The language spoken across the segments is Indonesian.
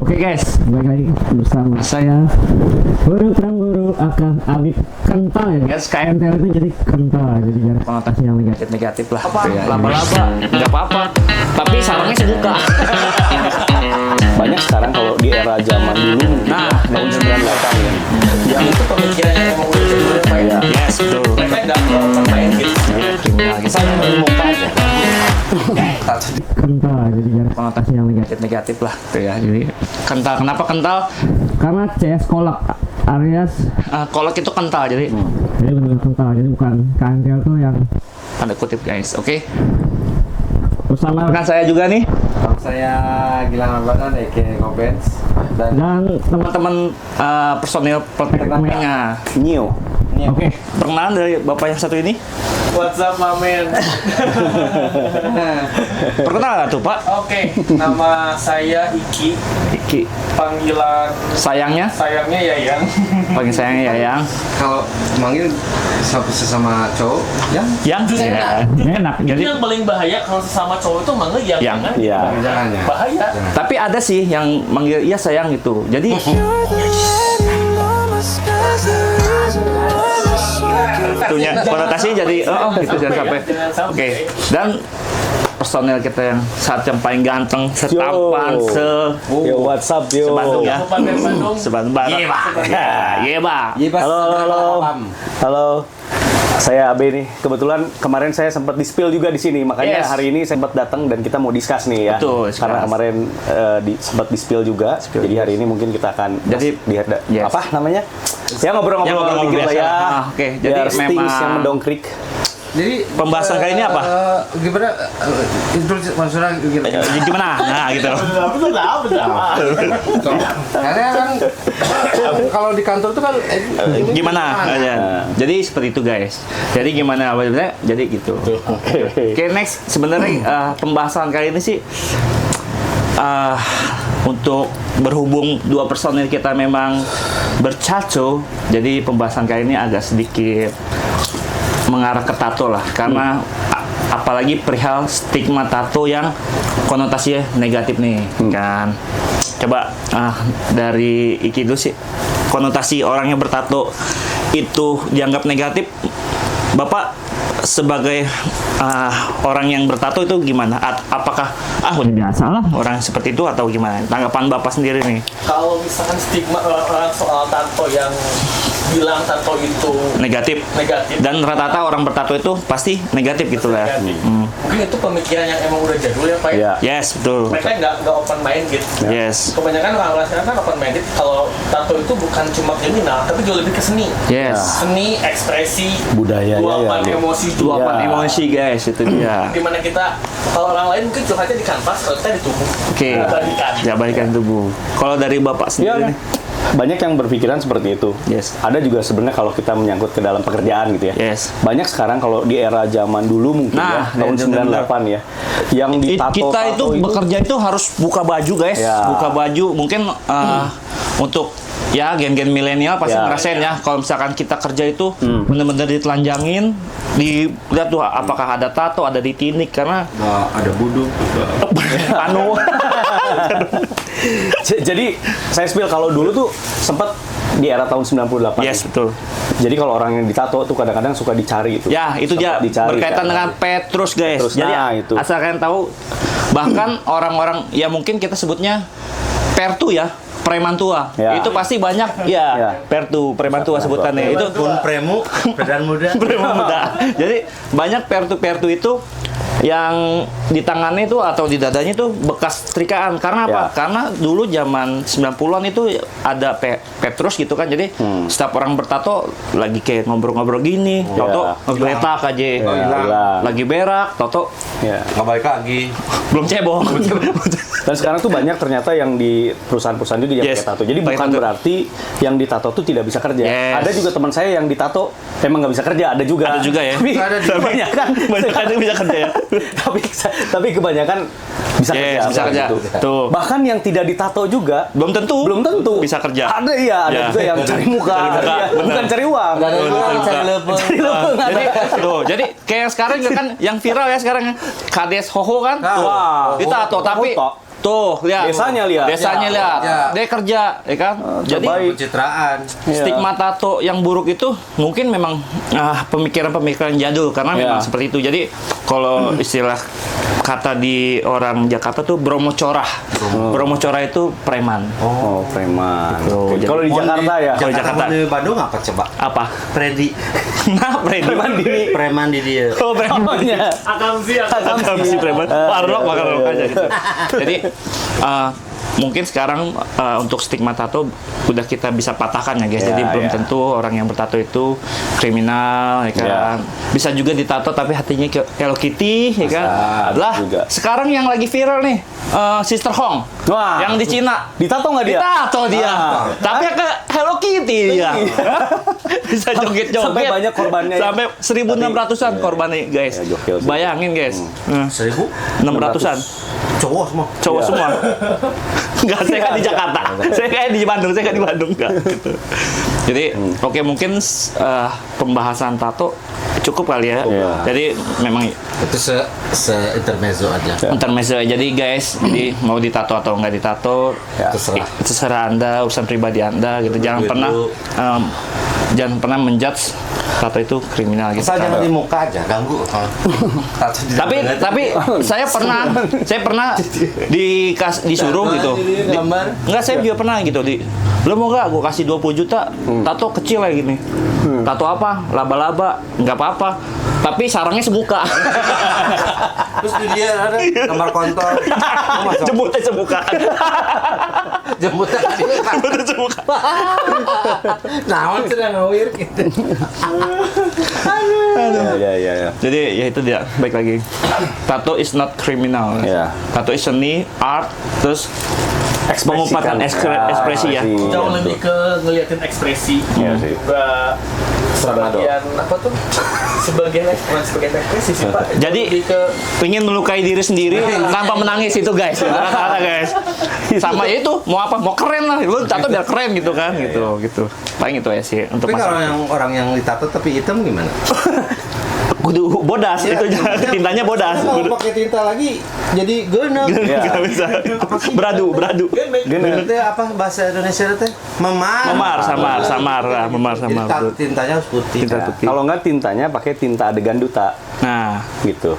Oke guys, balik lagi bersama saya Guru Prangguru akan Abib Kental ya guys. KNTL itu jadi kental, jadi jangan konotasi yang negatif lah. Laba-laba nggak apa-apa, tapi sarangnya sejuta. Banyak sekarang kalau di era zaman dulu Nah, tahun 98 ya. Yang itu pemikirannya emang udah jadi udah main. Yes, betul. Mereka nggak main gitu. Kriminal gitu. Saya menemukan aja. Kental, jadi jangan konotasi yang negatif lah. Tuh ya, jadi kental. Kenapa kental? Karena CS kolak alias kolak itu kental, jadi benar-benar kental. Jadi bukan KNTL tuh yang tanda kutip guys. Oke. Bersama rekan saya juga nih Saya Gilang Rambanan, Eke Ngobens dan teman-teman personil Poltekniknya. Nio. Oke, perkenalan dari bapak yang satu ini. What's up, Mamen? Perkenalan tuh pak. Oke, nama saya Iki. Iki. Panggilan Sayangnya Yayang. panggil sayangnya Yayang. Kalau manggil sesama cowok ya Yang ya, enak. Jadi Yang paling bahaya kalau sesama cowok itu manggil yang Yang. kan? Iya. jangan ya. Bahaya. tapi ada sih yang manggil iya sayang gitu. Jadi itunya konotasi jadi gitu jangan sampai. Oke. Dan personel kita yang saat yang paling ganteng, setampan, Yo, what's up, yo? Sebandung ya. Kabupaten Bandung. Sebentar. Iya, Pak. Halo. Halo. Saya Abe nih. Kebetulan kemarin saya sempat di-spill juga di sini. Makanya Yes. hari ini saya sempat datang dan kita mau discuss nih ya. Betul, Karena discuss. kemarin sempat di-spill juga. Jadi hari ini mungkin kita akan Jadi, yes. apa namanya? Ya ngobrol-ngobrol dikit lah biasa. ya. Oke. Jadi Biar stings memang yang mendongkrik. Jadi Pembahasan kali ini apa? Gimana introduksi maksudnya gimana? gimana? Nah, gitu. Karena kan kalau di kantor tuh kan Gimana? Jadi seperti itu guys. Jadi gimana awalnya? Jadi gitu. Oke, next sebenarnya pembahasan kali ini sih untuk berhubung dua personil kita memang bercaco, jadi pembahasan kali ini agak sedikit mengarah ke tato lah, karena apalagi perihal stigma tato yang konotasinya negatif nih kan. Coba dari Iki dulu sih, konotasi orang yang bertato itu dianggap negatif, Bapak sebagai orang yang bertato itu gimana? Apakah udah biasa lah orang seperti itu atau gimana? Tanggapan Bapak sendiri nih. Kalau misalkan stigma orang soal tato yang bilang tato itu Negatif. negatif. Dan rata-rata orang bertato itu pasti negatif gitu lah. Negatif. Mungkin itu pemikiran yang emang udah jadul ya Pak. Iya. Yes, betul. Mereka nggak open minded. Yes. Kebanyakan orang sekarang kan open minded kalau tato itu bukan cuma kriminal, tapi juga lebih ke seni. Yes. Seni, ekspresi, Budaya, luapan ya. emosi juga. Luapan Ya. emosi guys itu dia. Dimana kita, kalau orang lain mungkin curhatnya di kanvas, kalau kita di tubuh. Oke. Balikan. Ya balikan tubuh. Kalau dari Bapak Iya, sendiri nih. banyak yang berpikiran seperti itu. Yes. Ada juga sebenarnya kalau kita menyangkut ke dalam pekerjaan gitu ya. Yes. Banyak sekarang kalau di era zaman dulu mungkin Nah, ya, tahun 98 ya. Yang ditato Kita itu bekerja itu harus buka baju guys. Ya. Buka baju mungkin untuk ya gen-gen milenial pasti Ya. ngerasain ya kalau misalkan kita kerja itu bener-bener ditelanjangin, dilihat tuh apakah ada tato, ada ditinik karena ada buduk anu. Jadi saya spill kalau dulu tuh sempat di era tahun 98. Yes, betul. Jadi kalau orang yang ditato tuh kadang-kadang suka dicari itu. Ya, itu dia Sempat dicari, berkaitan kan. dengan Petrus, guys. Petrus, Jadi nah, itu. asal kalian tahu, bahkan orang-orang ya mungkin kita sebutnya pertu ya, preman tua. Ya. Itu pasti banyak ya, Ya. pertu, preman tua sebutannya. Itu premu pedan muda. preman muda. Jadi banyak pertu-pertu itu yang di tangannya itu atau di dadanya itu bekas setrikaan. Karena apa? Ya. Karena dulu zaman 90-an itu ada Petrus gitu kan. Jadi setiap orang bertato lagi kayak ngobrol-ngobrol gini, toto ngegeletak aja. hilang. Lagi berak, toto Ya. Nggak balik lagi. belum cebong. Dan sekarang tuh banyak ternyata yang di perusahaan-perusahaan itu yang Yes. pakai tato. Jadi Pakai bukan tato. berarti yang ditato tuh tidak bisa kerja. Yes. Ada juga teman saya yang ditato emang nggak bisa kerja. Ada juga. Ada juga ya. Tapi Ada juga. kebanyakan Banyak yang bisa kerja ya. tapi kebanyakan bisa Yes, kerja. bisa kerja. gitu. Tuh. Bahkan yang tidak ditato juga Belum tentu. belum tentu bisa kerja. Ada iya, ada Ya. juga yang cari muka, Cari muka, iya. benar. Bukan cari uang. Ada Betul, juga betul. cari lepeng. Cari lepeng, ada. Jadi tuh, jadi kayak sekarang juga kan yang viral ya sekarang ya. Kades Hoho kan. Nah, Tuh. wah, Ditato tapi foto. Tuh, lihat. Desanya lihat. Desanya lihat. Ya. Dia kerja, ya kan? Jadi terbaik. Pencitraan. Iya. stigma tato yang buruk itu mungkin memang pemikiran-pemikiran jadul karena Iya. memang seperti itu. Jadi kalau istilah kata di orang Jakarta tuh Bromo Corah. Bromo Corah itu preman. Oh, preman. Tuh, Oke. jadi- Kalau di Jakarta ya. Kalau Jakarta. Di Bandung apa coba? Apa? Freddy. Nah, preman. Preman dini. Preman di dia. Oh, premannya. Akan si preman. Warlock bakal aja gitu. Jadi mungkin sekarang untuk stigma tato udah kita bisa patahkan ya guys. Ya, Jadi belum ya. tentu orang yang bertato itu kriminal ya kan. Bisa juga ditato tapi hatinya Hello Kitty ya kan. Bisa, Lah, juga. sekarang yang lagi viral nih Sister Hong. Wah. Yang di Cina. Ditato nggak dia? Ditato dia. Tapi ke Hello Kitty dia. Bisa joget-joget. Sampai banyak korbannya ya? Sampai 1.600-an korbannya guys. Ya, gokil sih. Bayangin guys. 1.600. 600-an. Cowok semua. Cowok Iya. semua. Enggak, saya kan di Jakarta. Saya kayak di Bandung, saya kan di Bandung enggak gitu. Jadi, oke mungkin pembahasan tato cukup kali ya. Iya. Jadi memang Itu se intermezzo aja. intermezzo. Jadi guys, jadi mau ditato atau enggak ditato Ya. terserah Anda, urusan pribadi Anda gitu. Jangan Duit pernah lu. jangan pernah menjudge tato itu kriminal gitu. Asal jangan di muka aja, ganggu. Tato di Tapi saya pernah disuruh gitu. gambar. Enggak, saya juga pernah gitu lo mau gak gue kasih 20 juta tato kecil kayak gini. Tato apa? Laba-laba. Enggak apa-apa. Tapi sarangnya semuka. Terus di dia ada gambar kontol. Jemputnya semuka. Jemputan Jemputnya semuka. Naon sudah ngawir gitu. Ya. Jadi ya itu dia, baik lagi. Tato is not criminal. Iya. Tato is seni, art, terus mengungkapkan ekspresi ya. Jauh lebih ke ngeliatin ekspresi. Iya sih. Juga sebagian apa tuh? Sebagian ekspresi sih Pak. Jadi Lebih ke pengen melukai diri sendiri tanpa menangis itu guys, itu kata guys. Sama ya itu mau apa? Mau keren lah, lu tato biar keren gitu kan, gitu. Paling itu ya sih untuk Tapi kalau masalah. yang orang yang ditato tapi hitam gimana? Kudu bodas itu tintanya bodas. Kalau Kudu- pakai tinta lagi jadi genep. Nggak bisa. Beradu. Genep teh apa bahasa Indonesia teh? Memar. Samar. Jadi tintanya harus putih. Tinta kan? putih. Kalau nggak tintanya pakai tinta adegan duta Nah, gitu.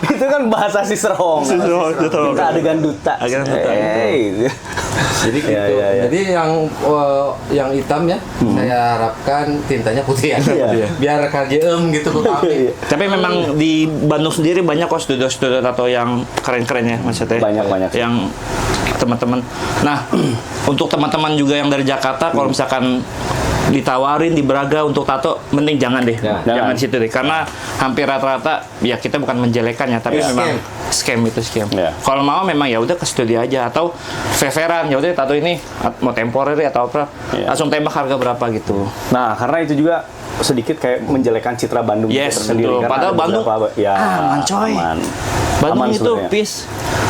Itu kan bahasa Sister Hong. Sister Hong, betul. Tinta adegan duta. Adegan duta, Hey. Jadi gitu. Ya. Jadi yang hitam ya, saya harapkan tintanya putih ya. Iya. Biar KGM gitu ke kami. tapi memang di Bandung sendiri banyak kok studio-studio tato yang keren-keren ya maksudnya. Banyak. Yang teman-teman. Nah, untuk teman-teman juga yang dari Jakarta, kalau misalkan ditawarin di Braga untuk tato, mending jangan deh, Ya, jangan jangan. di situ deh, karena hampir rata-rata ya kita bukan menjelekan ya, tapi Ya. memang scam itu scam. Ya. Kalau mau memang ya udah ke studio aja atau veveran, ya udah tato ini mau temporer atau apa, Ya. langsung tembak harga berapa gitu. Nah, karena itu juga sedikit kayak menjelekan citra Bandung itu Yes, tersendiri. betul. Karena Padahal ada Bandung beberapa- ya, aman, coy. aman. Bandung Aman itu sebenarnya. peace.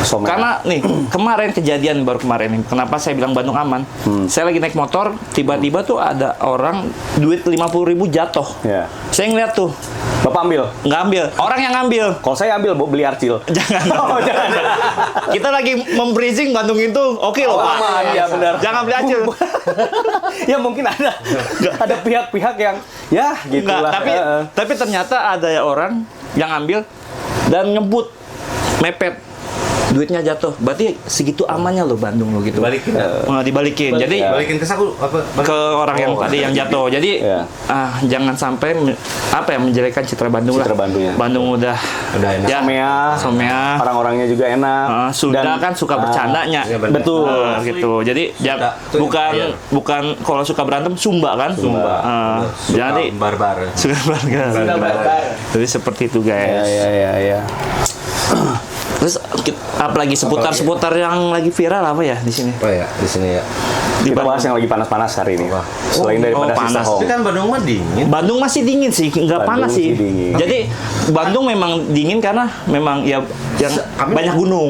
Somea. Karena nih kemarin kejadian baru kemarin nih. Kenapa saya bilang Bandung aman? Saya lagi naik motor, tiba-tiba tuh ada orang duit 50.000 jatuh. Ya. Saya ngeliat tuh, Bapak ambil. nggak ambil. Orang yang ngambil. Kalau saya ambil, beli arcil. Jangan. Oh, jangan. Kita lagi membridging Bandung itu, oke loh Pak. aman, ya, benar. Jangan beli acil. Ya mungkin ada pihak-pihak yang ya Enggak, gitulah. tapi ternyata ada ya orang yang ambil dan ngebut, mepet. Duitnya jatuh. Berarti segitu amannya loh Bandung lo gitu. Balikin. Dibalikin. Jadi Balikin ke saku apa? ke orang yang tadi yang jatuh. Jadi Ya. jangan sampai menjelekan citra Bandung Citra lah. Bandung ya. Bandung udah enak. ya, somea. Orang-orangnya juga enak. Sudah Dan- kan suka bercandanya. Iya, benar. Betul. Gitu. Jadi Suka. Iya. bukan kalau suka berantem Sumba kan? Sumba. Jadi barbar. suka barbar. Jadi seperti itu guys. Ya. Terus apalagi seputar-seputar yang lagi viral apa ya di sini? Oh ya, di sini ya. Di Kita bahas Bandung. yang lagi panas-panas hari ini. Selain daripada panas. Sister Hong. Tapi kan Bandung mah dingin. Bandung masih dingin sih, nggak Bandung panas sih. masih dingin. Jadi Bandung memang dingin karena memang ya yang banyak gunung.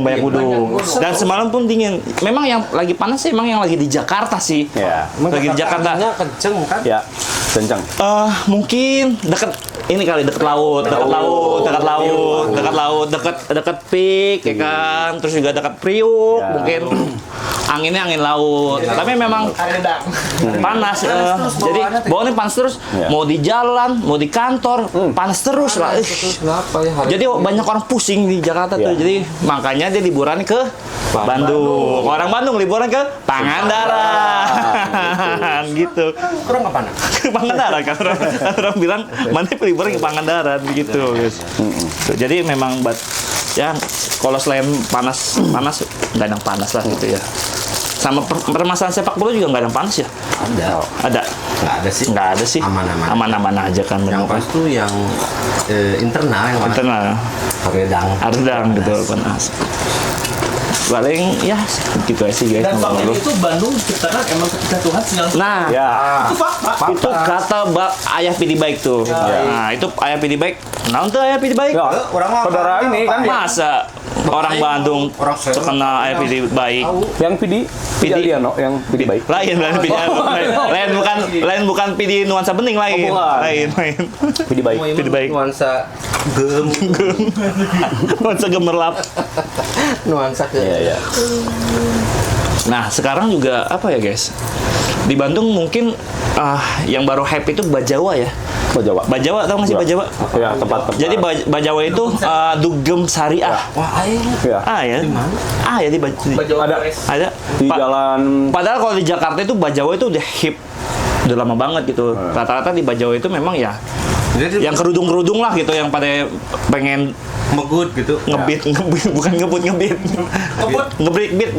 Dan semalam pun dingin. Memang yang lagi panas sih, memang yang lagi di Jakarta sih. Ya. Lagi di Jakarta. Anginnya kenceng kan? Ya, kencang. Mungkin dekat ini kali dekat laut, dekat Pik, ya kan. Terus juga dekat Priuk, mungkin anginnya angin laut. Tapi memang panas. Jadi bawahnya panas terus. Mau di jalan, mau di kantor, panas terus lah. Kenapa ya hari Jadi banyak orang pusing di Jakarta tuh. Jadi makanya dia liburan ke Bandung. Orang Bandung liburan ke Pangandaran. Gitu. Kurang apa nak? Ke Pangandaran kan orang bilang mana liburan ke Pangandaran gitu guys. Jadi memang ya kalau selain panas nggak ada yang panas lah gitu ya. Sama permasalahan sepak bola juga nggak ada yang panas ya. Ada Nggak ada sih. aman aja kan. Yang pas tuh yang internal yang panas. internal Ardang gitu panas. Paling ya gitu aja sih guys. Dan fakta ngomong-ngomong. itu Bandung diciptakan emang ketika Tuhan sedang Nah, itu fakta. itu kata ayah Pidi Baik tuh. Nah, itu ayah Pidi Baik. Nah, untuk ayah Pidi Baik. Ya, saudara ini kan Masa orang Bandung terkenal ayah Pidi Baik? yang Pidi Aliano, yang Pidi baik. Lain Pidi lain bukan Pidi nuansa bening lain. bukan. Lain. Pidi baik. Pidi Baik. nuansa Nuansa gemerlap. nuansa ke Iya. Nah, sekarang juga apa ya, guys? Di Bandung mungkin yang baru hype itu Bajawa ya. Jawa. Bajawa tahu nggak sih Bajawa? Ya, tempat. Jadi Bajawa itu dugem syariah. Ya. Ya di Bajawa Ada. Forest. ada. Di jalan Padahal kalau di Jakarta itu Bajawa itu udah hip, udah lama banget gitu. Rata-rata di Bajawa itu memang ya yang kerudung lah gitu, yang pada pengen Megut gitu. ngebit bukan ngebut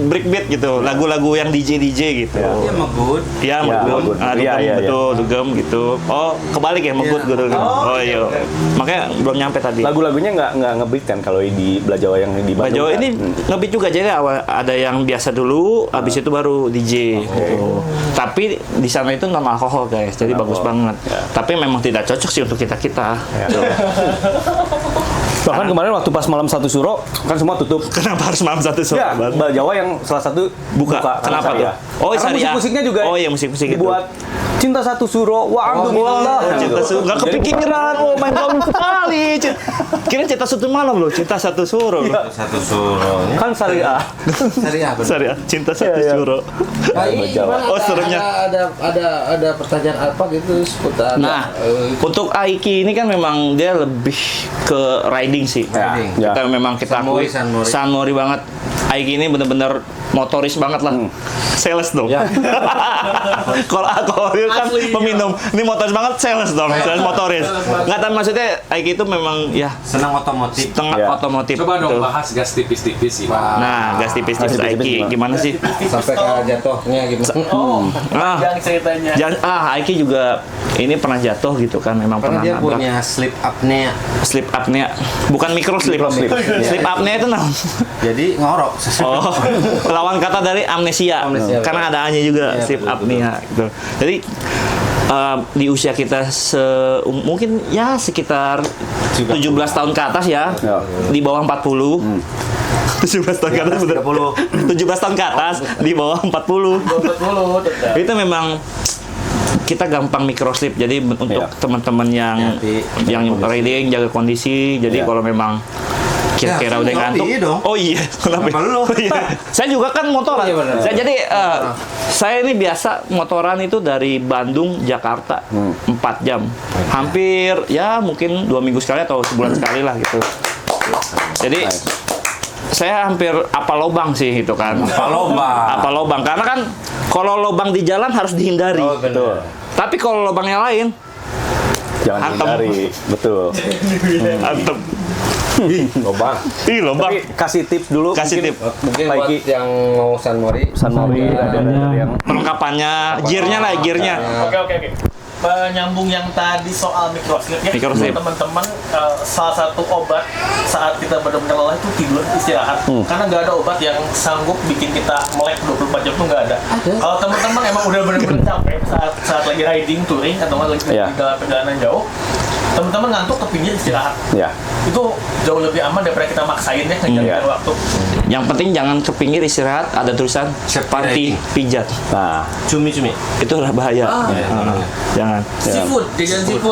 break beat gitu, lagu-lagu yang DJ gitu. Iya megut. Ya, Megut. dugem, Iya. betul, dugem gitu. Oh, kebalik ya, megut gitu. Oh iya. Makanya belum nyampe tadi. lagu-lagunya nggak ngebeat kan kalau di Jawa yang di Bandung. Jawa kan? ini ngebit juga, jadi ada yang biasa dulu, habis itu baru DJ gitu. Tapi di sana itu non alkohol guys, jadi bagus banget. Tapi memang tidak cocok sih untuk kita. Bahkan kemarin waktu pas malam satu suro kan semua tutup. Kenapa harus malam satu sore? Ya, Jawa yang salah satu Buka. karena Kenapa tuh? syariah. Oh, Karena syariah. musik-musiknya juga. Oh iya, musik-musik itu. dibuat cinta satu suro wa alhamdulillah. Cinta satu, nggak kepikiran. Oh, main kamu sekali. Kira cinta satu malam loh, cinta satu suro. Satu suruhnya. Kan syariah. syariah benar. Sorry ya, cinta satu Iya. suro. Nah, ini Jawa. gimana? Oh, seremnya. Ada pertanyaan apa gitu seputar Nah, untuk Aiki ini kan memang dia lebih ke riding sih. Riding. Ya. Kita memang kita akui Sanmori. Sanmori banget. Aiki ini bener-bener motoris banget lah. Sales dong. Ya. Kalau alkohol kan peminum. Ini motoris banget, sales dong. Sales motoris. Nggak tahu maksudnya Aiki itu memang ya Senang otomotif. setengah Ya. otomotif. Coba dong gitu. bahas gas tipis-tipis sih. Nah, gas tipis-tipis Gas tipis-tipis Aiki gimana? gimana sih? sampai ke jatuhnya gitu. Ah, Yang ceritanya. Aiki juga ini pernah jatuh gitu kan, memang Karena pernah dia nabrak. punya sleep apnea. Sleep apnea, bukan micro sleep. Sleep apnea itu nah. Jadi ngorok. Oh, lawan kata dari amnesia. Amnesia. Karena ada A-nya juga, Iya, sleep betul, apnea gitu. Jadi di usia kita mungkin ya sekitar 17 tahun ke atas ya, Ya. di bawah 40. 17 tahun ke atas bener. 17 tahun ke atas di bawah 40. Itu memang kita gampang microslip. Jadi untuk Iya. teman-teman yang Hati-hati, yang riding, jaga kondisi. Jadi Iya. kalau memang kira-kira Ya, udah kan ngantuk. hobi dong. Oh iya, kenapa? Kenapa lu? Iya. Saya juga kan motoran. Iya, benar. Saya jadi saya ini biasa motoran itu dari Bandung Jakarta 4 jam. Hampir ya mungkin 2 minggu sekali atau sebulan sekali lah gitu. Jadi saya hampir apa lobang sih itu kan. Apa lobang karena kan kalau lobang di jalan harus dihindari. Oh, betul. Tapi kalau lobang yang lain Jangan Hantem. hindari. Betul. antem. Lobang. Ih, lobang. Tapi kasih tips dulu. Kasih mungkin tip. Mungkin buat Baiki. yang mau Sanmori. Sanmori ada yang Perlengkapannya, gearnya. Oke. Menyambung yang tadi soal microslip ya. Microslip. Teman-teman, salah satu obat saat kita benar-benar lelah itu tidur, istirahat. Karena nggak ada obat yang sanggup bikin kita melek 24 jam tuh nggak ada. Kalau teman-teman emang udah benar-benar capek saat lagi riding, touring atau lagi Iya. di perjalanan jauh, teman-teman ngantuk ke pinggir istirahat. ya. Itu jauh lebih aman daripada kita maksain ya ngejar waktu. Yang penting jangan ke pinggir istirahat ada tulisan panti pijat. Nah, Cumi-cumi. Itu udah bahaya. Jangan banget. Seafood,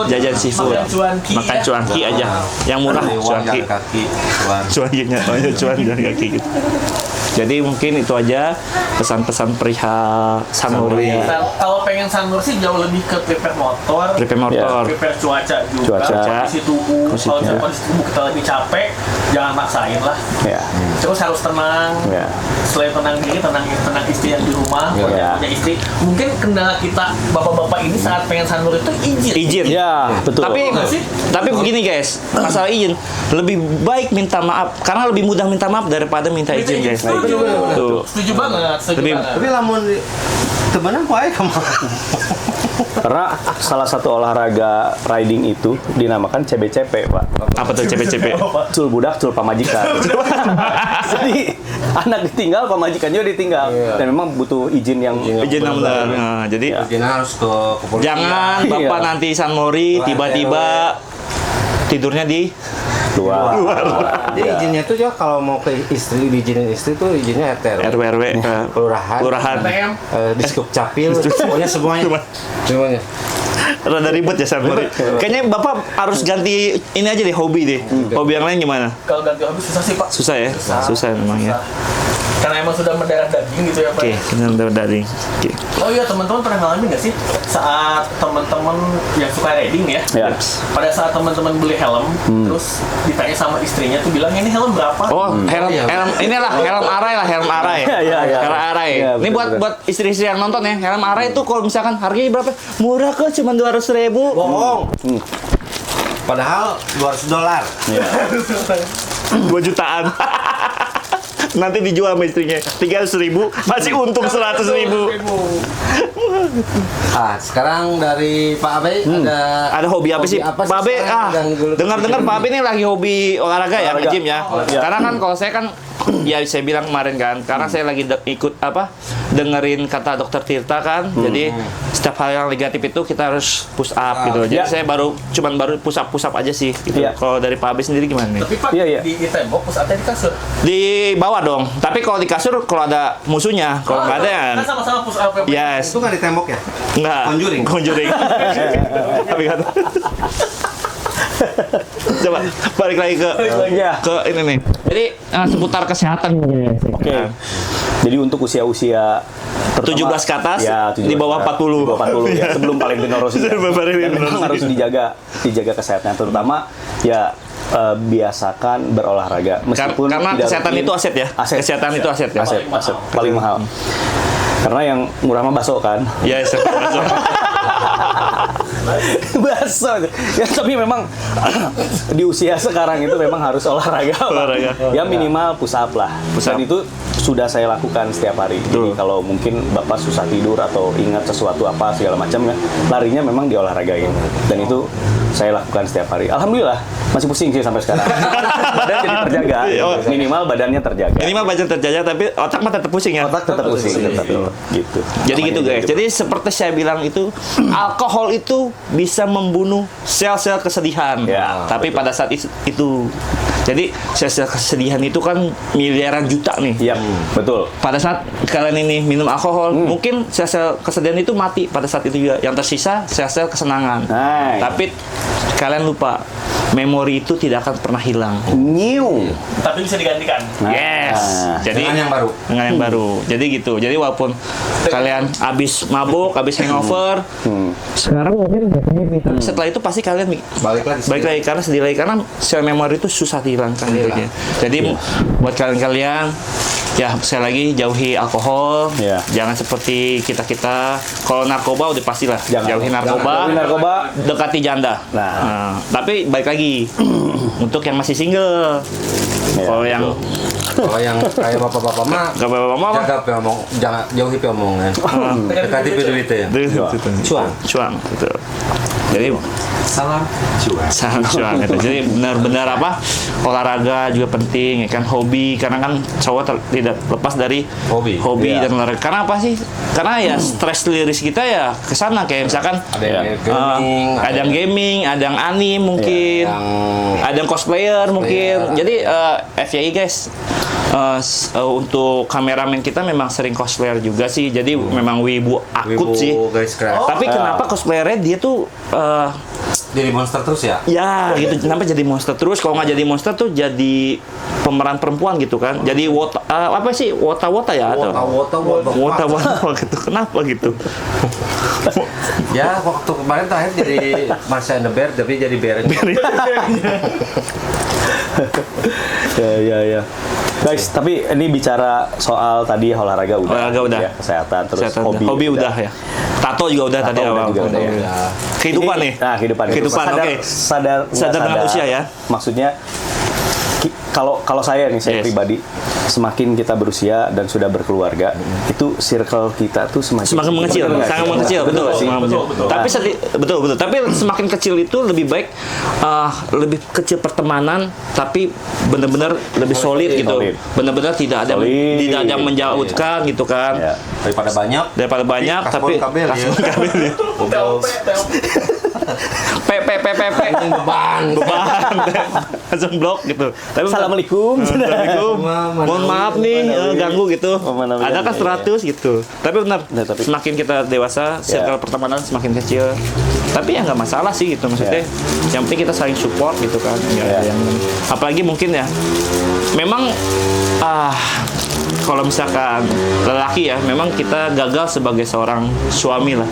Jajan seafood. Makan cuanki. Makan cuanki aja. Yang murah cuanki. kaki, cuan. Cuankinya, cuan jalan kaki gitu. Jadi mungkin itu aja pesan-pesan perihal Sanuri. Nah, kalau pengen sunburn sih jauh lebih ke prepare motor, Prepare motor. prepare cuaca juga, Cuaca. kondisi tubuh. Kalau Ya. kondisi tubuh kita lagi capek, jangan maksain lah. Ya. Terus harus tenang. Ya. Selain tenang diri, tenang istri yang di rumah, Ya. punya istri. Mungkin kendala kita bapak-bapak ini saat pengen sunburn itu izin. Izin. Ya, betul. Tapi begini guys, masalah izin lebih baik minta maaf karena lebih mudah minta maaf daripada minta izin guys. Setuju. Tuh. Setuju banget, setuju Lebih- banget. Tapi lamun temenan kok aja kamu. Karena salah satu olahraga riding itu dinamakan CBCP, Pak. Apa tuh CP-CP? Cul budak, cul pamajikan. Jadi anak ditinggal, pamajikan juga ditinggal. Dan memang butuh izin yang Izin yang benar. Nah, jadi Izin harus ke kepolisian. jangan Bapak Iya. nanti San Mori tiba-tiba tidurnya di luar. Jadi izinnya tuh ya kalau mau ke istri, diizinin istri tuh izinnya RT RW kelurahan, kelurahan. ATM. Diskup capil, pokoknya semuanya. Semuanya. Rada ribet ya San Mori. Kayaknya Bapak harus ganti ini aja deh, hobi deh. Hobi yang lain gimana? Kalau ganti hobi susah sih Pak. Susah ya? Susah memang ya. Karena emang sudah mendarah daging gitu ya Pak. Oke, kita udah dari. Oke. Oh iya, teman-teman pernah ngalamin nggak sih saat teman-teman yang suka riding ya, Ya. pada saat teman-teman beli helm, terus ditanya sama istrinya tuh bilang ini helm berapa? Oh, helm inilah helm arai lah, helm arai. Iya. Helm arai. Iya, Ini buat betul. buat istri-istri yang nonton ya, helm arai itu kalau misalkan harganya berapa? Murah kok, cuma 200.000. Bohong. Padahal $200. 2 jutaan. Nanti dijual sama istrinya 300.000, masih untung 100.000. Sekarang dari Pak Abe Ada hobi apa sih? Pak Abe, dengar-dengar Pak Abe ini lagi hobi olahraga ya, Olahraga. nge-gym ya. Karena kan kalau saya kan, ya saya bilang kemarin kan, karena saya lagi ikut dengerin kata Dokter Tirta kan. Jadi setiap hal yang negatif itu kita harus push up gitu. Jadi Ya. saya baru push up aja sih. Gitu. Ya. Kalau dari Pak Abe sendiri gimana nih? Tapi Pak, Iya. di tembok terus ada di kasur. Di bawah dong. Tapi kalau di kasur kalau ada musuhnya, kalau nggak ada ya. Kan sama-sama push up. Yes. Itu kan di tembok ya? Enggak. Conjuring. Conjuring. Tapi kan. Coba balik lagi ke ini nih. Jadi seputar kesehatan nih. Oke. Jadi untuk usia-usia terutama- 17 ke atas, ya, 17 di bawah 40. Di bawah 40 ya, sebelum Valentino Rossi. Sebelum Valentino Dan memang Rossi. harus dijaga kesehatannya, terutama ya biasakan berolahraga meskipun Karena tidak kesehatan rutin. itu aset ya. Kesehatan itu aset ya. Aset paling mahal. Karena yang murah mah bakso kan. Yes. Bakso. Ya tapi memang di usia sekarang itu memang harus olahraga. Pak. Olahraga. Ya minimal push up lah. Push up. Dan itu sudah saya lakukan setiap hari. Jadi kalau mungkin Bapak susah tidur atau ingat sesuatu apa segala macam ya, larinya memang diolahragain. Dan itu saya lakukan setiap hari. Alhamdulillah masih pusing sih sampai sekarang. Badan jadi terjaga. Minimal badannya terjaga. Minimal badan terjaga tapi otak mah tetap pusing ya. Otak tetap pusing, tetap gitu. Jadi gitu guys. Jadi seperti saya bilang itu, alkohol itu bisa membunuh sel-sel kesedihan. Ya, Tapi pada saat itu, jadi sel-sel kesedihan itu kan miliaran juta nih. Iya, betul. Pada saat kalian ini minum alkohol, mungkin sel-sel kesedihan itu mati pada saat itu juga. Yang tersisa sel-sel kesenangan. Hai. Tapi kalian lupa, memori itu tidak akan pernah hilang. New. Tapi bisa digantikan. Yes. Jadi Dengan yang baru. Dengan yang baru. Jadi gitu. Jadi walaupun kalian habis mabuk, habis hangover, sekarang mungkin setelah itu pasti kalian Balik lagi. karena sedih lagi karena sel memori itu susah dihilangkan gitu ya. Jadi buat kalian-kalian ya sekali lagi jauhi alkohol, Iya. jangan seperti kita. Kalau narkoba udah pastilah Jangan. jauhi narkoba, Jauhi narkoba. dekati janda. Nah. Tapi balik lagi untuk yang masih single. Ya, Kalau yang Kalau yang kayak bapak-bapak mah gak apa-apa mah jaga pe omong, jangan jauhi pe omongan. Dekati pe duitnya. Cuan. cuan gitu. Jadi Salam cuan. sangat cuan gitu. Jadi benar-benar olahraga juga penting ya kan, hobi karena kan cowok tidak lepas dari Hobi. dan olahraga. Karena apa sih? Karena ya stres liris kita ya ke sana kayak misalkan Ada yang gaming, ada yang gaming, ada yang anime mungkin, yang ada yang cosplayer mungkin. Iya. Jadi FYI guys, untuk kameramen kita memang sering cosplayer juga sih. Jadi memang wibu akut sih. Guys, keren. Tapi kenapa cosplayernya dia tuh Jadi monster terus ya? ya gitu, kenapa jadi monster terus? Kalau nggak jadi monster tuh jadi pemeran perempuan gitu kan? Jadi apa sih wota ya atau wota gitu? Kenapa gitu? Ya, waktu kemarin terakhir jadi Marsha and the Bear, tapi jadi Bear. Ya. Guys, tapi ini bicara soal tadi olahraga udah. Olahraga udah. Ya, kesehatan, terus Kesehatan. Hobi udah ya. Tato juga udah tadi Tato awal. juga udah ya. Kehidupan Ini- nih. Nah, kehidupan. Kehidupan, oke. Sadar Dengan usia ya. Maksudnya kalau saya nih, saya Yes. pribadi, semakin kita berusia dan sudah berkeluarga, itu circle kita tuh Semakin mengecil, sangat mengecil, betul. betul. Tapi betul. Tapi semakin kecil itu lebih baik, lebih kecil pertemanan, tapi benar-benar lebih solid gitu. Solid. Benar-benar tidak ada yang menjauhkan gitu kan. Ya. Daripada banyak, tapi kabel ya. kasbon kabel ya. Beban langsung blok gitu. Tapi Assalamualaikum. Assalamualaikum. Mohon maaf nih ganggu gitu. Ada kan 100 gitu. Tapi benar, Nah, tapi- semakin kita dewasa, circle pertemanan semakin kecil. Tapi ya nggak masalah sih gitu maksudnya. Yang penting kita saling support gitu kan. Apalagi mungkin ya. Memang kalau misalkan lelaki ya, memang kita gagal sebagai seorang suami lah.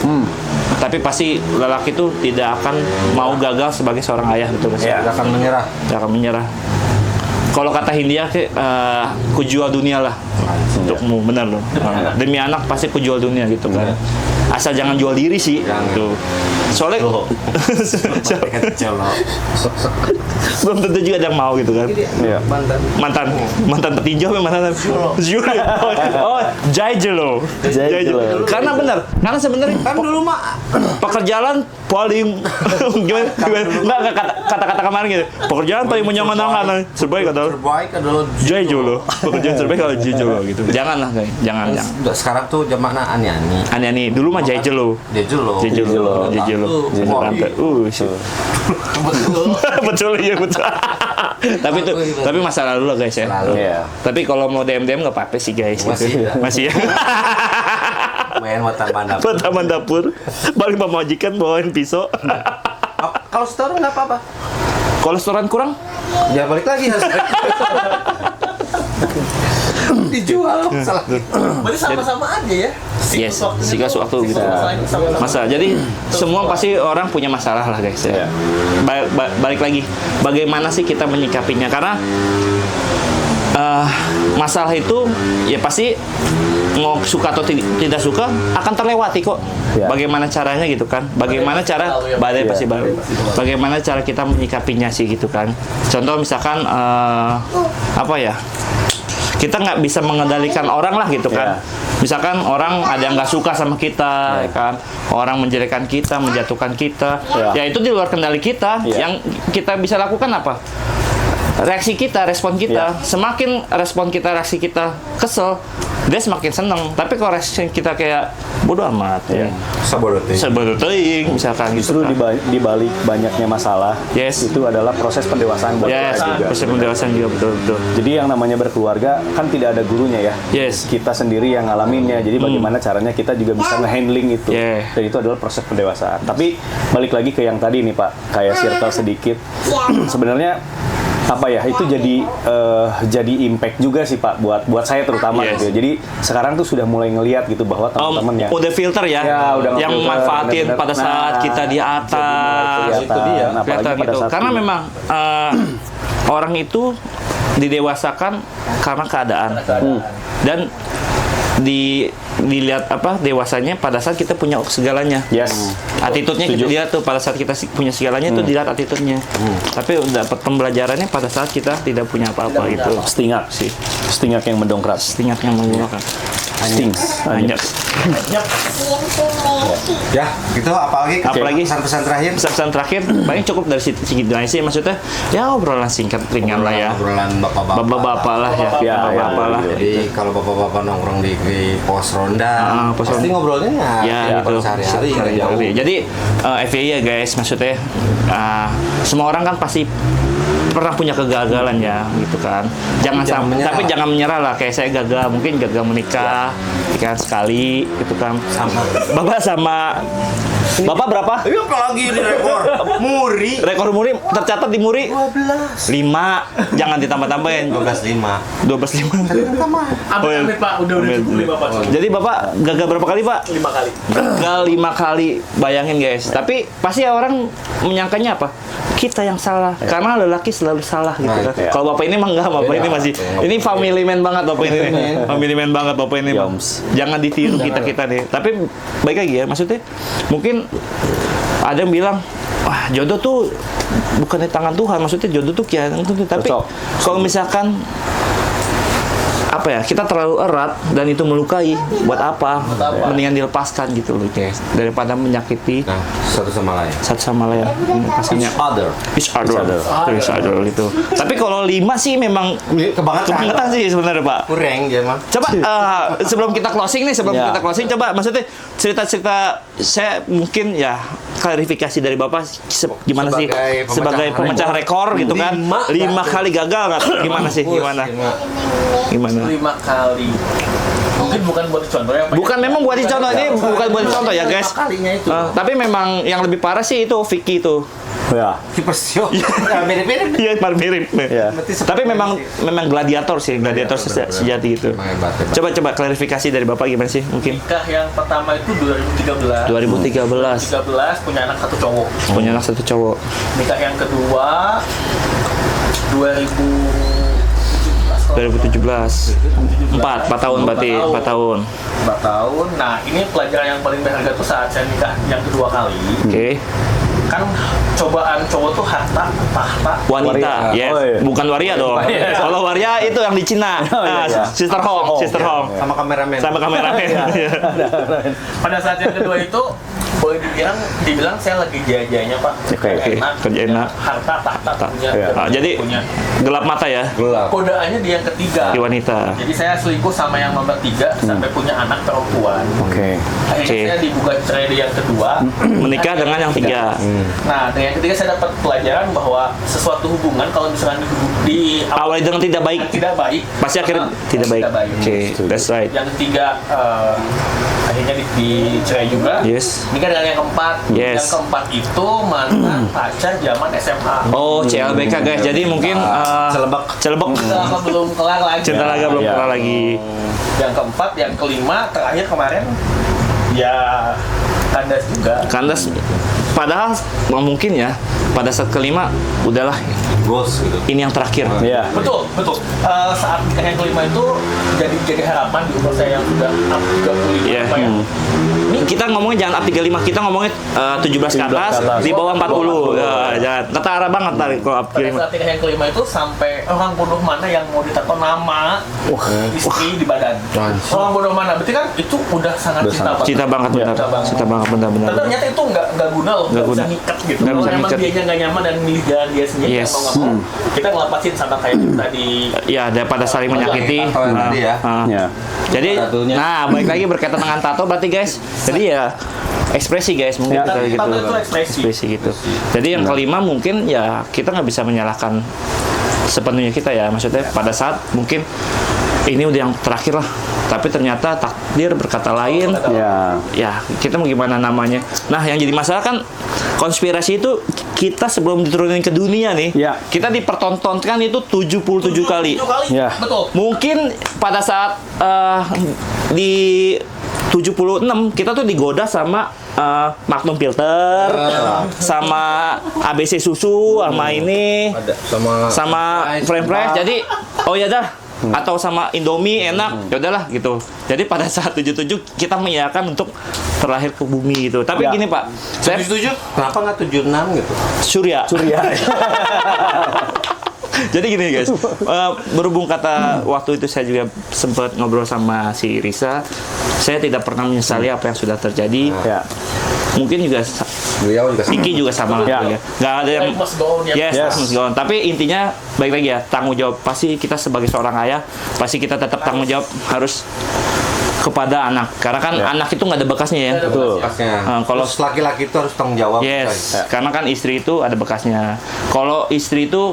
Tapi pasti lelaki itu tidak akan mau gagal sebagai seorang ayah gitu mas. Ya. Tidak akan menyerah. Tidak akan menyerah. Kalau kata Hindia, ku jual dunia lah untukmu, benar loh. Demi anak pasti ku jual dunia gitu kan. Asal jangan jual diri sih. Tuh. Soalnya belum tentu juga ada yang mau gitu kan. Iya. Mantan petinju apa mantan Zulu. Oh, Jaijelo. Karena benar, karena sebenarnya Kan dulu mah pekerjaan paling gimana? Enggak kata-kata kemarin gitu. Pekerjaan paling menyenangkan sebaik adalah terbaik adalah Jaijolo. Pekerjaan terbaik kalau Jaijolo gitu. Janganlah guys, jangan. Sekarang tuh zamannya ani-ani. Aneh dulu mah Jaijolo. Jejolo. Betul iya betul. Tapi masa lalu lah guys ya. Iya. Tapi kalau mau DM nggak apa-apa sih guys. Masih ya. Main taman dapur. Taman dapur. Balik majikan bawain pisau. Kalau setoran nggak apa-apa. Kalau setoran kurang? Ya balik lagi harus. Dijual salah. Berarti sama-sama aja ya. Yes, siklus waktu gitu. Masalah. Jadi semua pasti orang punya masalah lah guys ya. Balik lagi, bagaimana sih kita menyikapinya? Karena masalah itu ya pasti mau suka atau tidak suka akan terlewati kok. Ya. Bagaimana caranya gitu kan? Bagaimana cara badai pasti baru. Bagaimana cara kita menyikapinya sih gitu kan? Contoh misalkan apa ya? Kita nggak bisa mengendalikan orang lah gitu kan. Misalkan orang ada yang nggak suka sama kita, ya kan? Orang menjelekkan kita, menjatuhkan kita, ya itu di luar kendali kita. Yang kita bisa lakukan apa? Reaksi kita, respon kita. Semakin respon kita, reaksi kita kesel, dia semakin seneng. Tapi kalau reaksi kita kayak bodoh amat, ya sabodo teuing misalkan Justru gitu kan. di balik banyaknya masalah, itu adalah proses pendewasaan buat kita juga. Proses pendewasaan juga betul. Jadi yang namanya berkeluarga kan tidak ada gurunya ya. Kita sendiri yang ngalaminnya. Jadi bagaimana caranya kita juga bisa nge-handling itu. Dan itu adalah proses pendewasaan. Tapi balik lagi ke yang tadi nih Pak, kayak circle sedikit. Sebenarnya apa ya, itu jadi impact juga sih Pak buat saya terutama gitu. Jadi sekarang tuh sudah mulai ngelihat gitu bahwa teman-teman udah filter ya, yang manfaatin pada saat kita di atas itu dia. kelihatan gitu. Karena memang orang itu didewasakan karena keadaan. Dan dilihat dewasanya pada saat kita punya segalanya. Attitude-nya kita lihat tuh pada saat kita punya segalanya itu dilihat attitude-nya. Tapi dapat pembelajarannya pada saat kita tidak punya apa-apa gitu. Stingak yang mendongkrak. Stingak yang menggunakan. Anjak. Ya, gitu apalagi pesan-pesan terakhir. Pesan terakhir paling cukup dari segitu aja sih, maksudnya ya obrolan singkat ringan lah ya. Obrolan bapak-bapak lah ya. Bapak-bapak lah. Jadi kalau bapak-bapak nongkrong di pos ronda, pasti ngobrolnya ya gitu sehari-hari. Jadi FYI ya guys, maksudnya semua orang kan pasti pernah punya kegagalan ya, gitu kan. Tapi jangan menyerah lah. Kayak saya gagal, mungkin gagal menikah, kan sekali, gitu kan. Bapak berapa? Iya, apalagi ini rekor. Muri. Rekor Muri tercatat di Muri 5. Jangan ditambah-tambahin. 12.5. 12.5. Amit Pak, udah cukup 5 Pak. Jadi Bapak gagal berapa kali, Pak? 5 kali. Gagal 5 kali. Bayangin, guys. Tapi pasti orang menyangkanya apa? Kita yang salah. Karena lelaki selalu salah gitu kan. Kalau Bapak ini mah enggak, Bapak ini masih ini family man banget Bapak ini. Family man banget Bapak ini. Jangan ditiru kita nih. Tapi baik lagi ya, maksudnya mungkin ada yang bilang, wah jodoh tuh bukan di tangan Tuhan, maksudnya jodoh tuh kian. Tapi kalau misalkan apa ya, kita terlalu erat dan itu melukai, buat apa? Mendingan dilepaskan gitu loh guys, daripada menyakiti Satu sama lain. Pasannya each other gitu. Tapi kalau 5 sih memang kebangetan sih sebenarnya Pak. Kurang dia mah. Coba sebelum kita closing, coba maksudnya cerita-cerita saya mungkin ya klarifikasi dari Bapak gimana sih sebagai pemecah rekor gitu kan. 5 kali gagal nggak? Gimana sih? Gimana? 5 kali. Mungkin bukan buat dicontoh ya Pak. Bukan, memang buat dicontoh, ini bukan buat dicontoh ya guys. Kalinya itu. Tapi memang yang lebih parah sih itu Vicky itu. Ya. Kiper Sio. Ya, mirip-mirip. Iya, mirip. Ya. Tapi memang gladiator sejati itu. Coba klarifikasi dari Bapak gimana sih mungkin? Nikah yang pertama itu 2013. 2013 punya anak 1 cowok. punya anak 1 cowok. Nikah yang kedua 2017. 4 tahun berarti 4 tahun. 4 tahun. Nah, ini pelajaran yang paling berharga tuh saat saya nikah yang kedua kali. Oke. Kan cobaan cowok tuh harta, tahta, Wanita, Waria. yes. Oh, iya. Bukan waria dong. Kalau waria itu yang di Cina. iya. Sister Hong. Sama kameramen. Sama kameramen. Pada saat yang kedua itu boleh dibilang saya lagi jaya-jayanya Pak. Oke. Kerja enak. Harta, tahta punya. Iya. Jadi punya. gelap mata ya Gelap. Kodaannya di yang ketiga. di wanita. Jadi saya selingkuh sama yang nomor 3 sampai punya anak perempuan. Oke. Akhirnya Oke. saya digugat cerai di yang kedua. Menikah dengan yang 3. Nah, dengan yang ketiga saya dapat pelajaran bahwa sesuatu hubungan kalau misalkan di Awali dengan tidak baik, tidak baik, pasti akhirnya tidak baik. Oke, that's right. Yang ketiga akhirnya dicerai juga. Yes. Nikah dengan yang keempat. Yes. Yang keempat itu mantan pacar zaman SMA. Oh, CLBK guys. Jadi mungkin Celebek. Kita belum kelar lagi. Cinta laga belum Iya. kelar lagi. Yang keempat, yang kelima, terakhir kemarin ya kandas juga. Kandas. Padahal mungkin ya pada saat kelima udahlah Ghost gitu. ini yang terakhir. Iya. Betul. Saat nikah yang kelima itu jadi harapan di umur saya yang sudah up 35 Iya. Pak, ya. Ini kita ngomongin jangan up 35, kita ngomongin 17 ke atas, di bawah 40. Ya, jangan ketara banget tadi kalau up Pada 35. saat nikah yang kelima itu sampai orang bodoh mana yang mau ditato nama istri di badan. Orang bodoh mana? Berarti kan itu udah sangat cinta banget. Cinta banget benar. Cinta banget benar. Tapi ternyata itu nggak guna loh, Nggak nggak bisa guna. ngikat gitu. Nggak Kalau bisa emang ngikat. dianya nggak nyaman dan milih jalan dia sendiri, Yes. mau nggak mau, kita ngelapasin sama kayak tadi. Ya, daripada saling menyakiti. Tato yang tadi ya. Ya. Jadi, Tatonya. nah, balik lagi berkaitan dengan tato berarti guys. Jadi ya ekspresi guys mungkin Ya. kita gitu. Tato itu ekspresi. gitu. Jadi yang kelima mungkin ya kita nggak bisa menyalahkan sepenuhnya kita ya. Maksudnya pada saat mungkin ini udah yang terakhir lah. Tapi ternyata takdir berkata lain. Ya. Ya, kita mau gimana namanya. Nah, yang jadi masalah kan konspirasi itu kita sebelum diturunin ke dunia nih, Ya. kita dipertontonkan itu 77 kali. 7 kali. Ya. Betul. Mungkin pada saat di 76 kita tuh digoda sama Magnum Filter, sama ABC susu, sama ini, Ada sama French fries. Jadi oh ya dah. Atau sama Indomie enak, ya udahlah gitu. Jadi pada saat 77 kita mengiyakan untuk terlahir ke bumi gitu. Tapi Ya. gini Pak, saya 77, kenapa nggak 76 gitu? Surya. Jadi gini guys, berhubung kata waktu itu saya juga sempat ngobrol sama si Risa, saya tidak pernah menyesali apa yang sudah terjadi. Ya. Mungkin juga Beliau juga Iki juga sama lah. Ya. Nggak ada yang Life must go on, ya. yes, Yes. must go on. Tapi intinya baik lagi ya, tanggung jawab. Pasti kita sebagai seorang ayah, pasti kita tetap tanggung jawab harus kepada anak. Karena kan anak itu nggak ada bekasnya ya. Betul. Kalau Kalau laki-laki itu harus tanggung jawab. yes, karena kan istri itu ada bekasnya. Kalau istri itu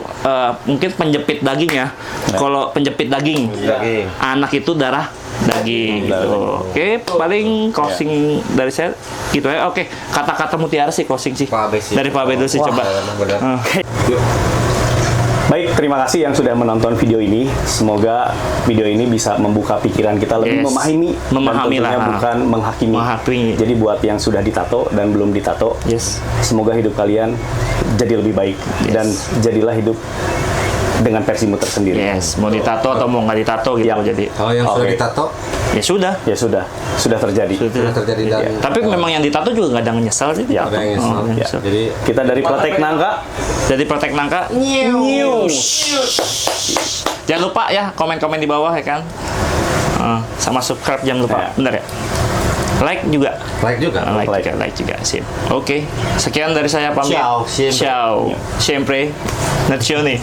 mungkin penjepit daging ya. Kalau penjepit daging, Daging. anak itu darah daging gitu. Oke, paling closing dari saya gitu ya. Oke, kata-kata mutiara sih closing sih. Pak Abe sih. Dari Pak Abe dulu sih coba. Benar. Baik, terima kasih yang sudah menonton video ini. Semoga video ini bisa membuka pikiran kita lebih Yes. memahami Memahami dan tentunya lah. bukan menghakimi. Menghakimi. Jadi buat yang sudah ditato dan belum ditato, Yes. semoga hidup kalian jadi lebih baik dan jadilah hidup dengan versimu tersendiri. Yes, mau ditato atau mau nggak ditato gitu Ya. jadi. Kalau yang sudah Oke. ditato, Ya sudah. Ya sudah terjadi. sudah terjadi dan Tapi memang yang ditato juga nggak ada yang nyesal sih. Ya. ada yang Oh, nyesel. nyesel. Jadi Kita dari Protek Nangka. Jadi Protek Nangka. News. Jangan lupa ya komen-komen di bawah ya kan. Sama subscribe jangan lupa. Ya. Bener ya? Like juga. like juga. Like juga. Sip. Oke. Sekian dari saya pamit. Ciao, sempre. Ciao. Sempre. Nazione.